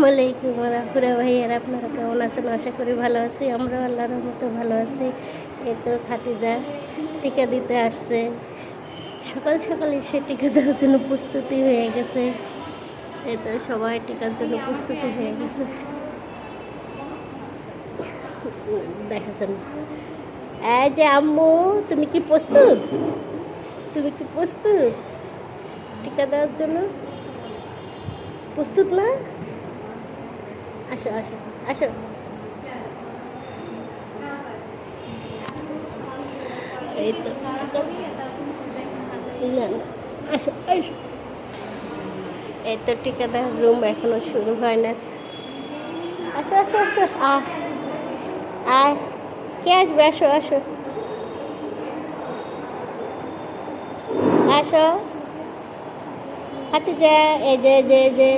আলাইকুম রাফুরা ভাইয়ার, আপনারা কেমন আছেন? আশা করি ভালো আছি। আমরা আল্লাহর মতো ভালো আছি। এই তো খাতিজা টিকা দিতে আসছে। সকাল সকাল এসে টিকা দেওয়ার জন্য প্রস্তুতি হয়ে গেছে। এই তো সবাই টিকার জন্য প্রস্তুতি হয়ে গেছে। দেখাচ্ছেন এই যে আম্মু, তুমি কি প্রস্তুত? তুমি কি প্রস্তুত টিকা দেওয়ার জন্য? প্রস্তুত না? আসো আসো আসো। এই তো ঠিক আছে। না না, আসো আসো। এই তো টিকা দেওয়ার রুম এখনো শুরু হয় না। আসো আসো আসো। আয়, কে আসবে? আসো আসো আসো। হাতি যা, এই যে যে যে